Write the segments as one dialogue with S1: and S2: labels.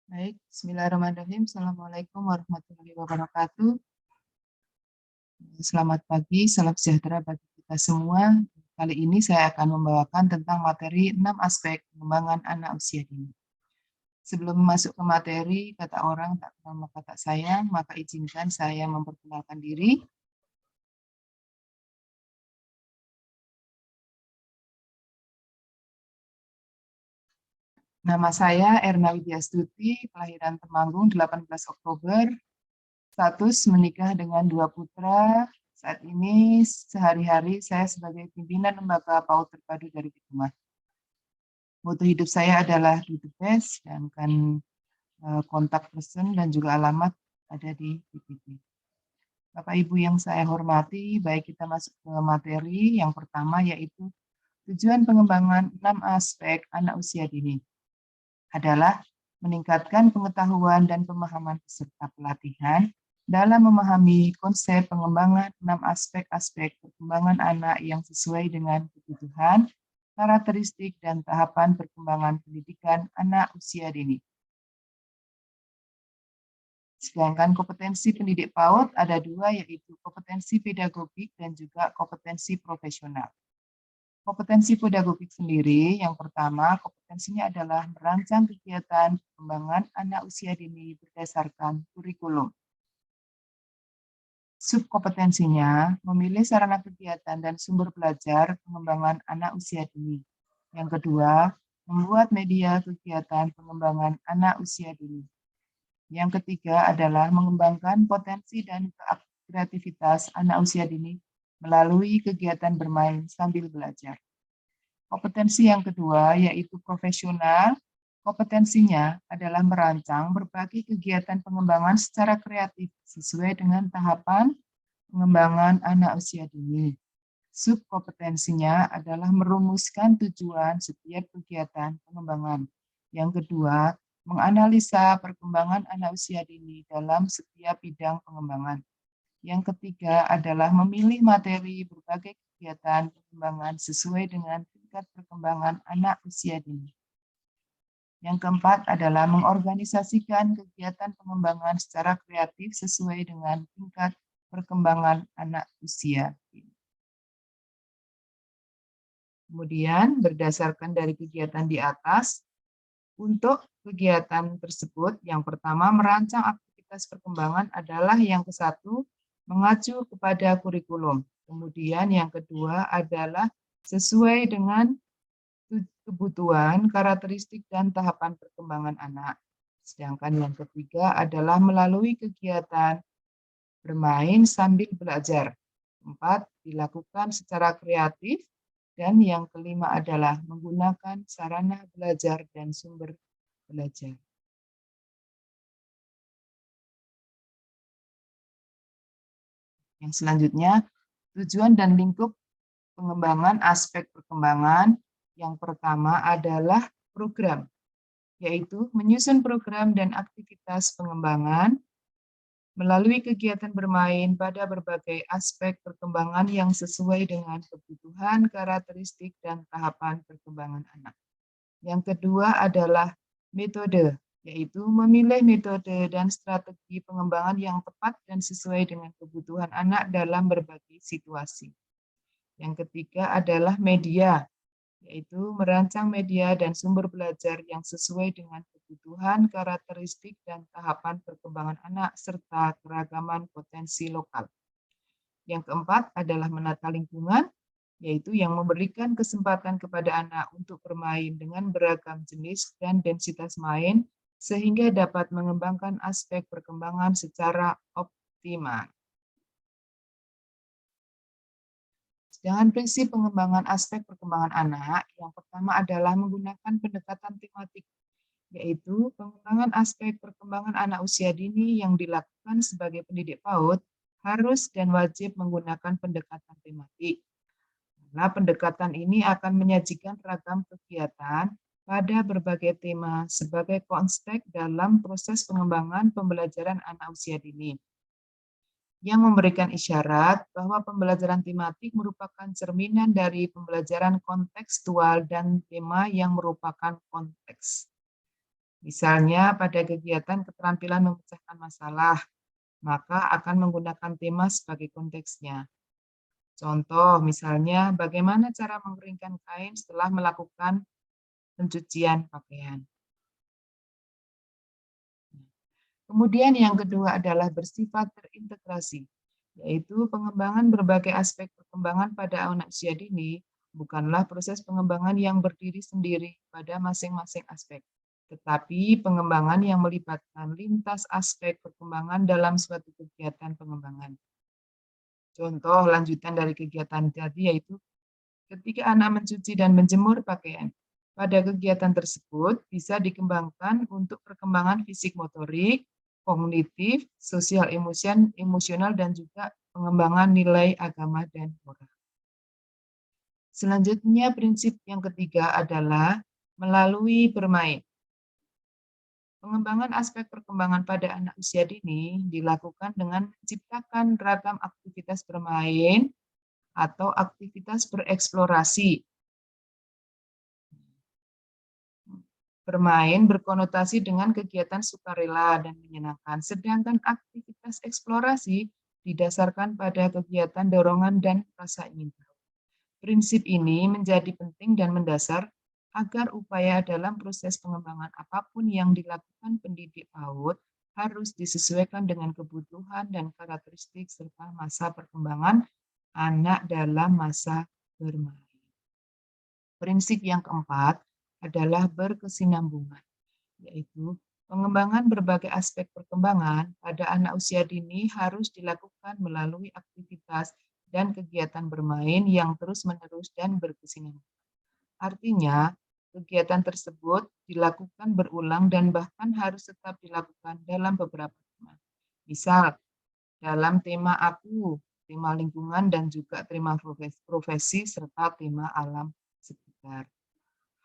S1: Baik, bismillahirrahmanirrahim. Assalamualaikum warahmatullahi wabarakatuh. Selamat pagi, salam sejahtera bagi kita semua. Kali ini saya akan membawakan tentang materi 6 aspek pengembangan anak usia dini. Sebelum masuk ke materi, kata orang tak kenal maka tak sayang, maka izinkan saya memperkenalkan diri. Nama saya Erna Widyastuti, kelahiran Temanggung 18 Oktober, status menikah dengan 2 putra. Saat ini sehari-hari saya sebagai pimpinan lembaga PAUD terpadu dari rumah. Moto hidup saya adalah do the best, dan kontak person dan juga alamat ada di PPT. Bapak Ibu yang saya hormati, baik kita masuk ke materi yang pertama, yaitu tujuan pengembangan 6 aspek anak usia dini adalah meningkatkan pengetahuan dan pemahaman peserta pelatihan dalam memahami konsep pengembangan 6 aspek-aspek perkembangan anak yang sesuai dengan kebutuhan, karakteristik, dan tahapan perkembangan pendidikan anak usia dini. Sedangkan kompetensi pendidik PAUD ada 2, yaitu kompetensi pedagogik dan juga kompetensi profesional. Kompetensi pedagogik sendiri, yang pertama, kompetensinya adalah merancang kegiatan pengembangan anak usia dini berdasarkan kurikulum. Subkompetensinya, memilih sarana kegiatan dan sumber belajar pengembangan anak usia dini. Yang kedua, membuat media kegiatan pengembangan anak usia dini. Yang ketiga adalah mengembangkan potensi dan kreativitas anak usia dini melalui kegiatan bermain sambil belajar. Kompetensi yang kedua yaitu profesional. Kompetensinya adalah merancang berbagai kegiatan pengembangan secara kreatif sesuai dengan tahapan pengembangan anak usia dini. Subkompetensinya adalah merumuskan tujuan setiap kegiatan pengembangan. Yang kedua, menganalisa perkembangan anak usia dini dalam setiap bidang pengembangan. Yang ketiga adalah memilih materi berbagai kegiatan pengembangan sesuai dengan tingkat perkembangan anak usia dini. Yang keempat adalah mengorganisasikan kegiatan pengembangan secara kreatif sesuai dengan tingkat perkembangan anak usia dini. Kemudian berdasarkan dari kegiatan di atas, untuk kegiatan tersebut, yang pertama merancang aktivitas perkembangan adalah yang ke-1, mengacu kepada kurikulum. Kemudian yang kedua adalah sesuai dengan kebutuhan, karakteristik, dan tahapan perkembangan anak. Sedangkan yang ketiga adalah melalui kegiatan bermain sambil belajar. 4, dilakukan secara kreatif. Dan yang kelima adalah menggunakan sarana belajar dan sumber belajar. Yang selanjutnya, tujuan dan lingkup pengembangan aspek perkembangan. Yang pertama adalah program, yaitu menyusun program dan aktivitas pengembangan melalui kegiatan bermain pada berbagai aspek perkembangan yang sesuai dengan kebutuhan, karakteristik, dan tahapan perkembangan anak. Yang kedua adalah metode, yaitu memilih metode dan strategi pengembangan yang tepat dan sesuai dengan kebutuhan anak dalam berbagai situasi. Yang ketiga adalah media, yaitu merancang media dan sumber belajar yang sesuai dengan kebutuhan, karakteristik, dan tahapan perkembangan anak, serta keragaman potensi lokal. Yang keempat adalah menata lingkungan, yaitu yang memberikan kesempatan kepada anak untuk bermain dengan beragam jenis dan densitas main, sehingga dapat mengembangkan aspek perkembangan secara optimal. Sedangkan prinsip pengembangan aspek perkembangan anak, yang pertama adalah menggunakan pendekatan tematik, yaitu pengembangan aspek perkembangan anak usia dini yang dilakukan sebagai pendidik PAUD harus dan wajib menggunakan pendekatan tematik. Nah, pendekatan ini akan menyajikan ragam kegiatan pada berbagai tema sebagai konteks dalam proses pengembangan pembelajaran anak usia dini, yang memberikan isyarat bahwa pembelajaran tematik merupakan cerminan dari pembelajaran kontekstual dan tema yang merupakan konteks. Misalnya pada kegiatan keterampilan memecahkan masalah, maka akan menggunakan tema sebagai konteksnya. Contoh misalnya bagaimana cara mengeringkan kain setelah melakukan pencucian pakaian. Kemudian yang kedua adalah bersifat terintegrasi, yaitu pengembangan berbagai aspek perkembangan pada anak usia dini bukanlah proses pengembangan yang berdiri sendiri pada masing-masing aspek, tetapi pengembangan yang melibatkan lintas aspek perkembangan dalam suatu kegiatan pengembangan. Contoh lanjutan dari kegiatan tadi yaitu ketika anak mencuci dan menjemur pakaian. Pada kegiatan tersebut bisa dikembangkan untuk perkembangan fisik motorik, kognitif, sosial emosional, dan juga pengembangan nilai agama dan moral. Selanjutnya prinsip yang ketiga adalah melalui bermain. Pengembangan aspek perkembangan pada anak usia dini dilakukan dengan menciptakan ragam aktivitas bermain atau aktivitas bereksplorasi. Bermain berkonotasi dengan kegiatan sukarela dan menyenangkan, sedangkan aktivitas eksplorasi didasarkan pada kegiatan dorongan dan rasa ingin tahu. Prinsip ini menjadi penting dan mendasar agar upaya dalam proses pengembangan apapun yang dilakukan pendidik PAUD harus disesuaikan dengan kebutuhan dan karakteristik serta masa perkembangan anak dalam masa bermain. Prinsip yang keempat adalah berkesinambungan, yaitu pengembangan berbagai aspek perkembangan pada anak usia dini harus dilakukan melalui aktivitas dan kegiatan bermain yang terus-menerus dan berkesinambungan. Artinya, kegiatan tersebut dilakukan berulang dan bahkan harus tetap dilakukan dalam beberapa tema. Misal, dalam tema aku, tema lingkungan, dan juga tema profesi, serta tema alam sekitar.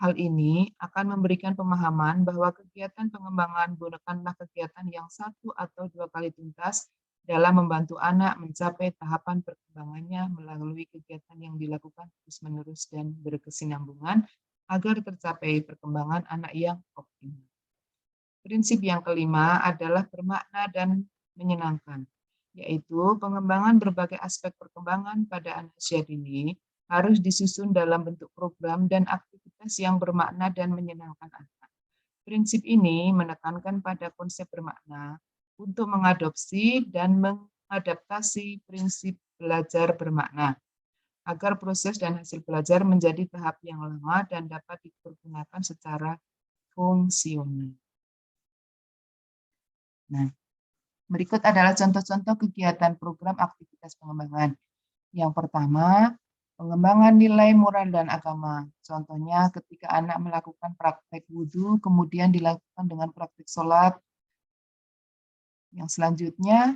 S1: Hal ini akan memberikan pemahaman bahwa kegiatan pengembangan bukanlah kegiatan yang satu atau dua kali tuntas dalam membantu anak mencapai tahapan perkembangannya melalui kegiatan yang dilakukan terus-menerus dan berkesinambungan agar tercapai perkembangan anak yang optimal. Prinsip yang kelima adalah bermakna dan menyenangkan, yaitu pengembangan berbagai aspek perkembangan pada anak usia dini harus disusun dalam bentuk program dan aktivitas yang bermakna dan menyenangkan anak. Prinsip ini menekankan pada konsep bermakna untuk mengadopsi dan mengadaptasi prinsip belajar bermakna, agar proses dan hasil belajar menjadi tahap yang lama dan dapat dipergunakan secara fungsional. Nah, berikut adalah contoh-contoh kegiatan program aktivitas pengembangan. Yang pertama, pengembangan nilai moral dan agama. Contohnya ketika anak melakukan praktek wudhu, kemudian dilakukan dengan praktek sholat. Yang selanjutnya,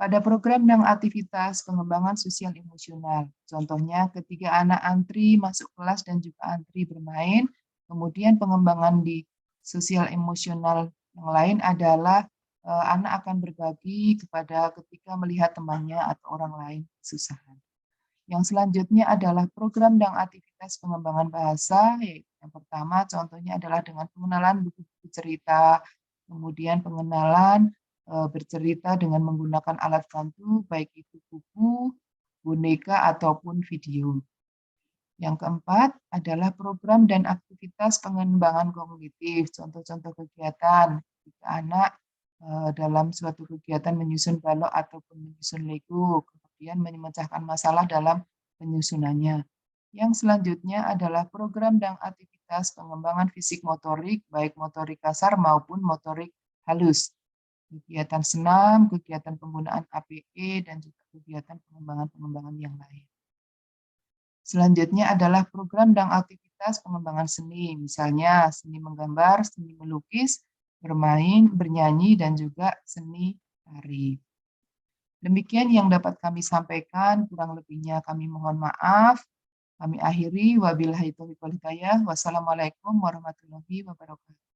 S1: pada program dan aktivitas pengembangan sosial emosional. Contohnya ketika anak antri masuk kelas dan juga antri bermain, kemudian pengembangan di sosial emosional yang lain adalah anak akan berbagi kepada ketika melihat temannya atau orang lain kesusahan. Yang selanjutnya adalah program dan aktivitas pengembangan bahasa. Yang pertama contohnya adalah dengan pengenalan buku-buku cerita, kemudian pengenalan bercerita dengan menggunakan alat bantu, baik itu buku, boneka, ataupun video. Yang keempat adalah program dan aktivitas pengembangan kognitif. Contoh-contoh kegiatan ketika anak dalam suatu kegiatan menyusun balok ataupun menyusun Lego, kemudian memecahkan masalah dalam penyusunannya. Yang selanjutnya adalah program dan aktivitas pengembangan fisik motorik, baik motorik kasar maupun motorik halus. Kegiatan senam, kegiatan penggunaan APE, dan juga kegiatan pengembangan yang lain. Selanjutnya adalah program dan aktivitas pengembangan seni, misalnya seni menggambar, seni melukis, bermain, bernyanyi, dan juga seni tari. Demikian yang dapat kami sampaikan, kurang lebihnya kami mohon maaf. Kami akhiri, wabillahi taufiq wal hidayah. Wassalamualaikum warahmatullahi wabarakatuh.